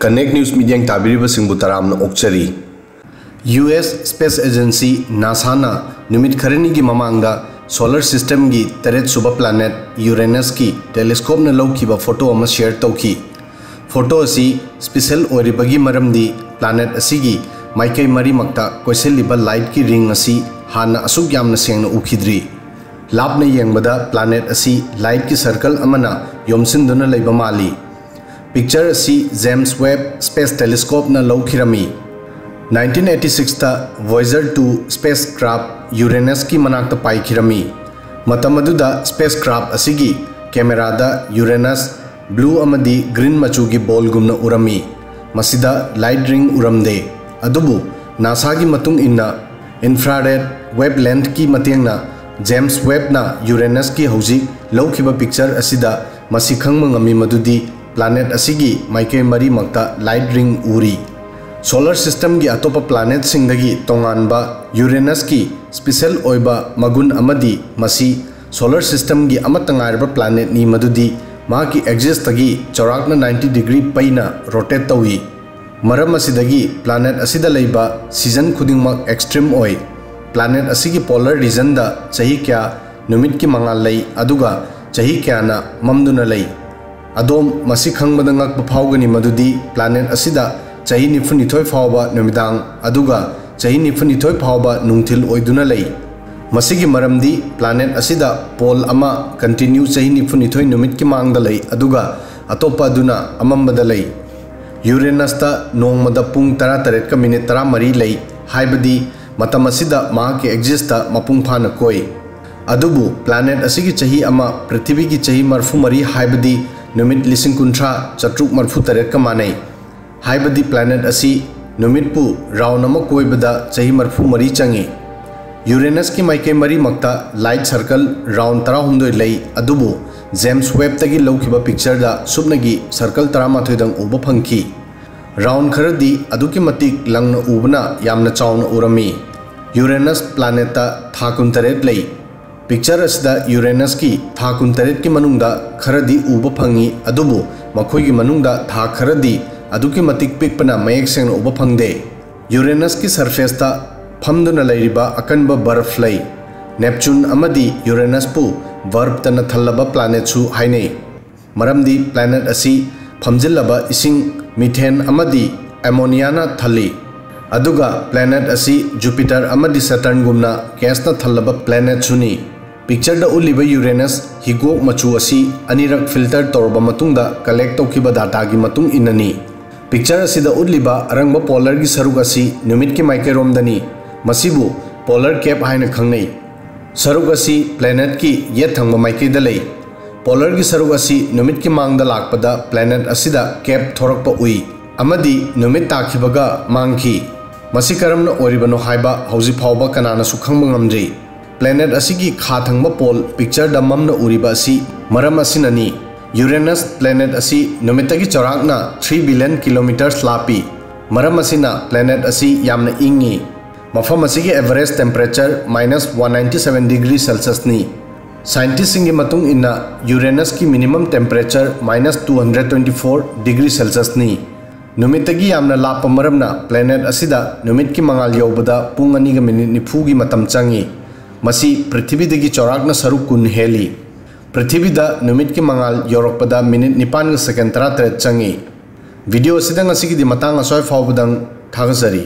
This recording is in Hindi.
कनेक्ट न्यूज़ मीडिया ताबीरिबसिंगबु तरामना ओक्चरी US स्पेस एजेंसी नासा ना निमित खरनी की ममांगदा सोलर सिस्टम की तरेत सुब प्लानेट यूरेनस की टेलीस्कोप न लौखिबा फोटो अमा शेयर तौखी। फोटो असी स्पेशल ओरिबगी मरमदी प्लानेट असीगी माइकई मरी मक्ता कोइसेलिबा लाइट की रिंग असी हाना असुक यामना सेंगना उखिद्री। लापना येंगबदा प्लानेट असी लाइट की सर्कल अमना योमसिंदुना लैबा माली। पिक्चर असी जेम्स वेब स्पेस टेलीस्कोप न लौखिरमी। 1986 ता वॉयेजर 2 स्पेस क्राफ्ट यूरेनस की मनाक्ता पाइखिरमी। मतम अदुदा स्पेस क्राफ्ट असीगी कैमरादा यूरेनस ब्लू अमदी ग्रीन मचू की बॉल गुमना उरमी। मसिदा लाइट रिंग उरमदे अदुबु नासा की मतुंग इन्ना इंफ्रारेड वेब लेंथ की मतेंगना जेम्स वेब ना यूरेनस की हौजिक लौखिबा पिक्चर असिदा मसि खंगमा ngami मदुदी प्लानेट असीगी माइकई मरी मक्ता लाइट रिंग उरी। सोलर सिस्टम की अतोप प्लानेट सिंगदगी तोंगानबा यूरेनस की स्पेशल ओइबा मगुन अमदी मसी सोलर सिस्टम की अमतंगारबा प्लानेट नी मदुदी मा की एक्सिस तगी चौराकना 90 डिग्री पैना रोटेट तौई। मरम असिदगी प्लानेट असिदा लैबा सीजन खुदिंगमक एक्सट्रीम ओइ। प्लानेट असिगी पोलर रीजन दा चही क्या नुमित की मंगाल लई अदुगा चही क्याना ममदुना लई। अदोम मसी खंगबदा ngakpa फावगनी मदुदी प्लानेट असिदा चही 92 फावबा नुमिदांग अदुगा चही 92 फावबा नुंगथिल ओइदुना लई। मसिगी मरमदी प्लानेट असिदा पोल अमा कंटिन्यू चही 92 नुमित की मांगदा लई अदुगा अतोपा दुना अमंबदा लई। यूरेनस ता नोंगमदा पुंग 13 का मिनिट 13 लई हाइबदी मतम असिदा मा के एक्सिस ता मपुंग फाना कोई। अदुबु प्लानेट असिगी चही अमा पृथ्वी की चही 34 हाइबदी नुमित लिसिंग कुंट्रा चट्रुक 43 का मानई। हाइबदी प्लानेट असी नुमित पु राउंड अमा कोइबदा चही 34 चंगी। यूरेनस की माइकई मरी मक्ता लाइट सर्कल राउंड 13 लई अदुबु जेम्स वेब तगी लौखिबा पिक्चर दा सुबनगी सर्कल 13 दंग उबा फंखी। राउंड खरदी अदुकी मतिक लंगना उबना यामना चावना उरमी। यूरेनस प्लानेट ता था 13 लई। पिक्चर असिदा यूरेनस की था 13 की मनुंगदा खरदी उबा फंगी अदुबु मखोई मनुंगदा था खरदी अदुकी मतिक पिकपना मयेक सेंगना उबा फंगदे। यूरेनस की सरफेस ता फमदुना लैरिबा अकनबा बर्फ लई। नेपच्यून अमदी यूरेनस पु बर्फ तना थल्लबा प्लानेट सु हाइनै। मरमदी प्लानेट असी फमजिल्लबा इसिंग मीथेन अमदी एमोनियाना थल्ली। अदुगा प्लानेट असी जुपिटर अमदी सैटर्न गुमना गैसना थल्लबा प्लानेट सुनी। पिक्चर दा उलिबा यूरेनस हिगोक मचू असी अनिरक फिल्टर तौरबा मतुंगदा कलेक्ट तौखिबा डाटा की मतुंग इननी। पिक्चर असिदा उलिबा अरंगबा पोलर की सरुक असी नुमित की माइकेरोमदनी मसिबु पोलर कैप हाइना खंगनै। सरुक असी प्लेनेट की येत थंगबा माइकेदा लई। पोलर की सरुक असी नुमित की मांगदा लाकपदा प्लेनेट असिदा कैप थोरकपा उई अमदी नुमित ताखिबगा मांगखी। मसी करमना ओरिबनो हाइबा हौजि फावबा कनानासु खंगबा ngamdri। प्लेनेट असिगी खा थंगबा पोल पिक्चर दा ममना उरिबा असी मरम असिननी। यूरेनस प्लेनेट असी नुमितगी चौराकना 3 बिलियन किलोमीटर्स लापी। मरम असिना प्लेनेट असी यामना इंगी। मफम असिगी एवरेज टेम्परेचर -197 डिग्री सेल्सियस नी। साइंटिस्ट सिंगी मतुंग इन्ना यूरेनस की मिनिमम टेम्परेचर -224 डिग्री सेल्सियस नी। नुमितगी यामना लाप मरमना प्लेनेट असिदा नुमित की मंगाल यौबदा पुंग 2 मिनिट 90 की मतम चंगी। मसी पृथ्वीदगी चौराकना सरुक 10 हेली। पृथ्वीदा नुमित की मंगाल यौरकपदा मिनिट 9 सेकंड 13 चंगी। वीडियो असिदा ngasiगी matang asoi फावबदंग थागसरी।